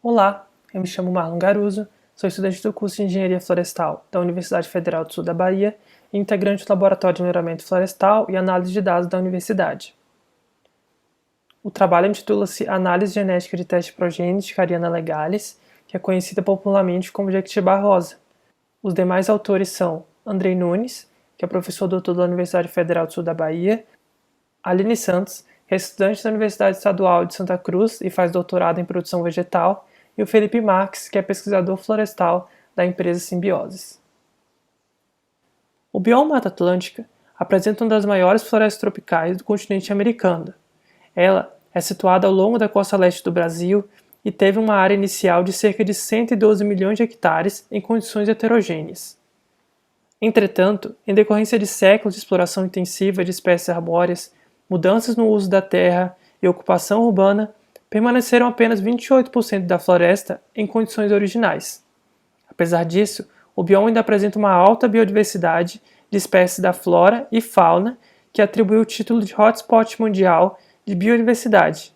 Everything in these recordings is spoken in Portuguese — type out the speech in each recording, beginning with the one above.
Olá, eu me chamo Marlon Garuso, sou estudante do curso de Engenharia Florestal da Universidade Federal do Sul da Bahia e integrante do Laboratório de Melhoramento Florestal e Análise de Dados da universidade. O trabalho intitula-se Análise Genética de Teste Progênese de Cariana legalis, que é conhecida popularmente como Jequitibá rosa. Os demais autores são Andrei Nunes, que é professor doutor da Universidade Federal do Sul da Bahia, Aline Santos, que é estudante da Universidade Estadual de Santa Cruz e faz doutorado em produção vegetal, e o Felipe Marques, que é pesquisador florestal da empresa Simbioses. O bioma Mata Atlântica apresenta uma das maiores florestas tropicais do continente americano. Ela é situada ao longo da costa leste do Brasil e teve uma área inicial de cerca de 112 milhões de hectares em condições heterogêneas. Entretanto, em decorrência de séculos de exploração intensiva de espécies arbóreas, mudanças no uso da terra e ocupação urbana, permaneceram apenas 28% da floresta em condições originais. Apesar disso, o bioma ainda apresenta uma alta biodiversidade de espécies da flora e fauna que atribui o título de Hotspot Mundial de Biodiversidade.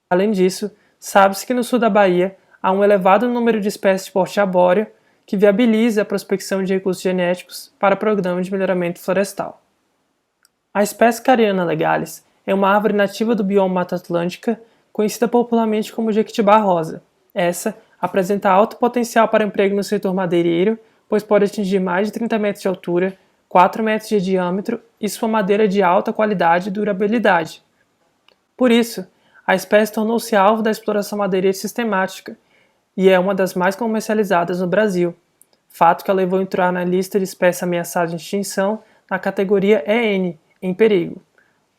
Além disso, sabe-se que no sul da Bahia há um elevado número de espécies de porte arbóreo que viabiliza a prospecção de recursos genéticos para programas de melhoramento florestal. A espécie Cariana legalis é uma árvore nativa do bioma Mata Atlântica, conhecida popularmente como Jequitibá rosa. Essa apresenta alto potencial para emprego no setor madeireiro, pois pode atingir mais de 30 metros de altura, 4 metros de diâmetro e sua madeira é de alta qualidade e durabilidade. Por isso, a espécie tornou-se alvo da exploração madeireira sistemática e é uma das mais comercializadas no Brasil, fato que a levou a entrar na lista de espécies ameaçadas de extinção na categoria EN, em perigo.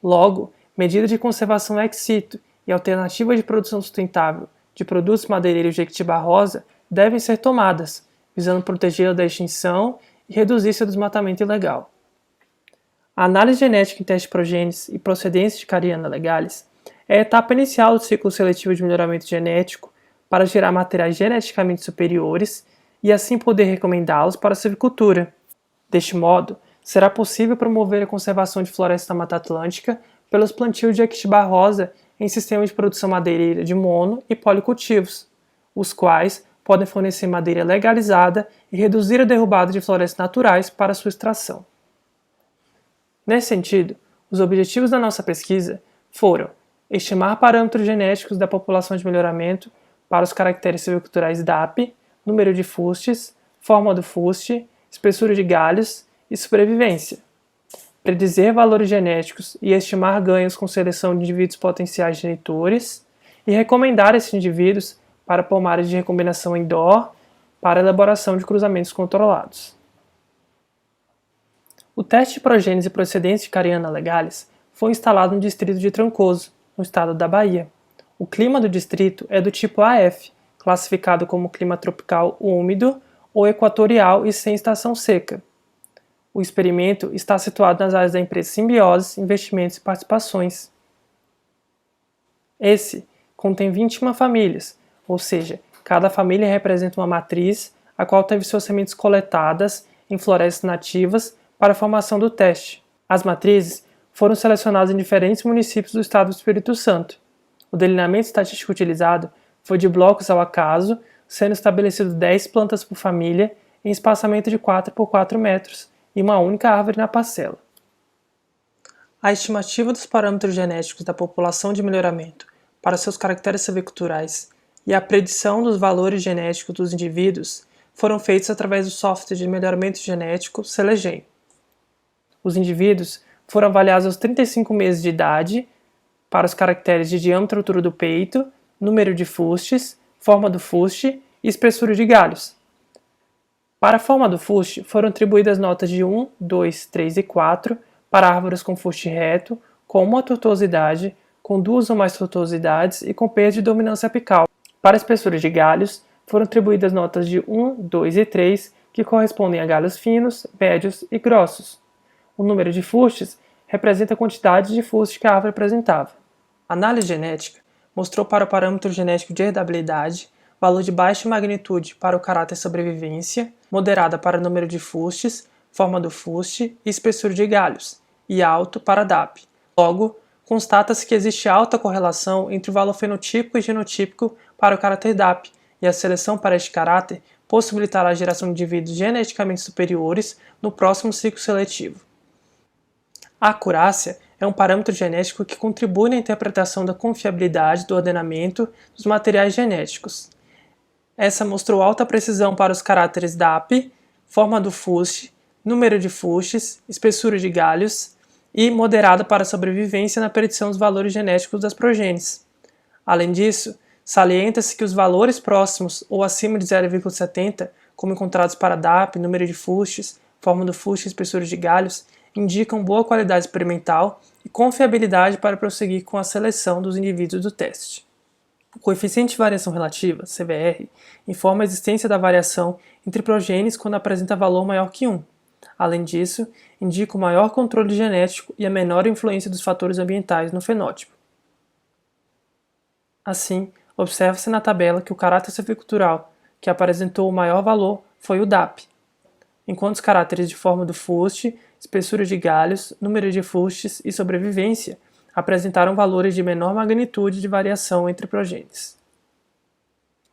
Logo, medidas de conservação ex situ e alternativas de produção sustentável de produtos madeireiros Jequitibá rosa devem ser tomadas, visando protegê-la da extinção e reduzir seu desmatamento ilegal. A análise genética em teste progênese e procedência de Cariana legalis é a etapa inicial do ciclo seletivo de melhoramento genético para gerar materiais geneticamente superiores e assim poder recomendá-los para a silvicultura. Deste modo, será possível promover a conservação de floresta da Mata Atlântica pelos plantios de Jequitibá rosa em sistemas de produção madeireira de mono e policultivos, os quais podem fornecer madeira legalizada e reduzir a derrubada de florestas naturais para sua extração. Nesse sentido, os objetivos da nossa pesquisa foram estimar parâmetros genéticos da população de melhoramento para os caracteres silviculturais DAP, número de fustes, forma do fuste, espessura de galhos e sobrevivência, predizer valores genéticos e estimar ganhos com seleção de indivíduos potenciais genitores e recomendar esses indivíduos para pomares de recombinação indoor para elaboração de cruzamentos controlados. O teste de progênese e procedência de Cariana legalis foi instalado no distrito de Trancoso, no estado da Bahia. O clima do distrito é do tipo AF, classificado como clima tropical úmido ou equatorial e sem estação seca. O experimento está situado nas áreas da empresa Simbioses, Investimentos e Participações. Esse contém 21 famílias, ou seja, cada família representa uma matriz, a qual teve suas sementes coletadas em florestas nativas para a formação do teste. As matrizes foram selecionadas em diferentes municípios do estado do Espírito Santo. O delineamento estatístico utilizado foi de blocos ao acaso, sendo estabelecido 10 plantas por família em espaçamento de 4 por 4 metros e uma única árvore na parcela. A estimativa dos parâmetros genéticos da população de melhoramento para seus caracteres silviculturais e a predição dos valores genéticos dos indivíduos foram feitos através do software de melhoramento genético Selegem. Os indivíduos foram avaliados aos 35 meses de idade para os caracteres de diâmetro e altura do peito, número de fustes, forma do fuste e espessura de galhos. Para a forma do fuste, foram atribuídas notas de 1, 2, 3 e 4 para árvores com fuste reto, com uma tortuosidade, com 2 ou mais tortuosidades e com perda de dominância apical. Para a espessura de galhos, foram atribuídas notas de 1, 2 e 3, que correspondem a galhos finos, médios e grossos. O número de fustes representa a quantidade de fuste que a árvore apresentava. A análise genética mostrou para o parâmetro genético de herdabilidade valor de baixa magnitude para o caráter sobrevivência, moderada para o número de fustes, forma do fuste e espessura de galhos, e alto para DAP. Logo, constata-se que existe alta correlação entre o valor fenotípico e genotípico para o caráter DAP, e a seleção para este caráter possibilitará a geração de indivíduos geneticamente superiores no próximo ciclo seletivo. A acurácia é um parâmetro genético que contribui na interpretação da confiabilidade do ordenamento dos materiais genéticos. Essa mostrou alta precisão para os caracteres DAP, forma do fuste, número de fustes, espessura de galhos e moderada para a sobrevivência na predição dos valores genéticos das progênies. Além disso, salienta-se que os valores próximos ou acima de 0,70, como encontrados para DAP, número de fustes, forma do fuste e espessura de galhos, indicam boa qualidade experimental e confiabilidade para prosseguir com a seleção dos indivíduos do teste. O coeficiente de variação relativa, CVR, informa a existência da variação entre progênies quando apresenta valor maior que 1. Além disso, indica o maior controle genético e a menor influência dos fatores ambientais no fenótipo. Assim, observa-se na tabela que o caráter selvicultural que apresentou o maior valor foi o DAP, enquanto os caracteres de forma do fuste, espessura de galhos, número de fustes e sobrevivência apresentaram valores de menor magnitude de variação entre progênies.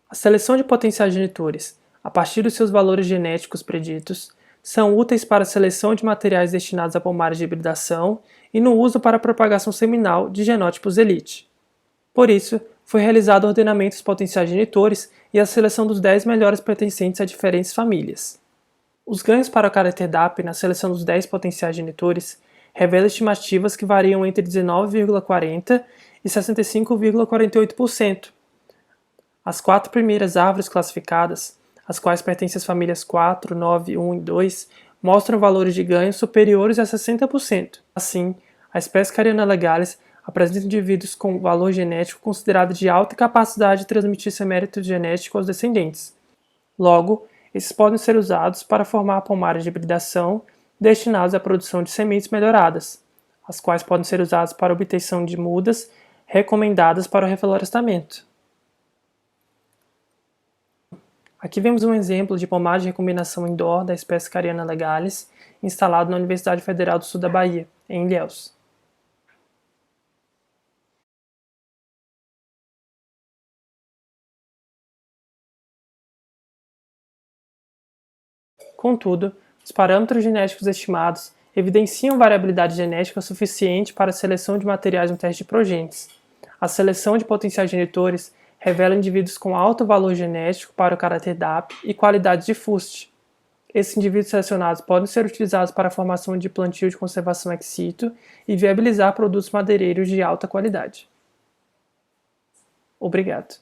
A seleção de potenciais genitores, a partir dos seus valores genéticos preditos, são úteis para a seleção de materiais destinados a pomares de hibridação e no uso para a propagação seminal de genótipos elite. Por isso, foi realizado o ordenamento dos potenciais genitores e a seleção dos 10 melhores pertencentes a diferentes famílias. Os ganhos para o caráter DAP na seleção dos 10 potenciais genitores revelam estimativas que variam entre 19,40% e 65,48%. As 4 primeiras árvores classificadas, às quais pertencem as famílias 4, 9, 1 e 2, mostram valores de ganho superiores a 60%. Assim, a espécie Cariana legalis apresenta indivíduos com valor genético considerado de alta capacidade de transmitir seu mérito genético aos descendentes. Logo, esses podem ser usados para formar pomares de hibridação destinados à produção de sementes melhoradas, as quais podem ser usadas para a obtenção de mudas recomendadas para o reflorestamento. Aqui vemos um exemplo de pomar de recombinação indoor da espécie Cariana legalis, instalado na Universidade Federal do Sul da Bahia, em Ilhéus. Contudo, os parâmetros genéticos estimados evidenciam variabilidade genética suficiente para a seleção de materiais no teste de progênies. A seleção de potenciais genitores revela indivíduos com alto valor genético para o caráter DAP e qualidade de fuste. Esses indivíduos selecionados podem ser utilizados para a formação de plantio de conservação ex situ e viabilizar produtos madeireiros de alta qualidade. Obrigado.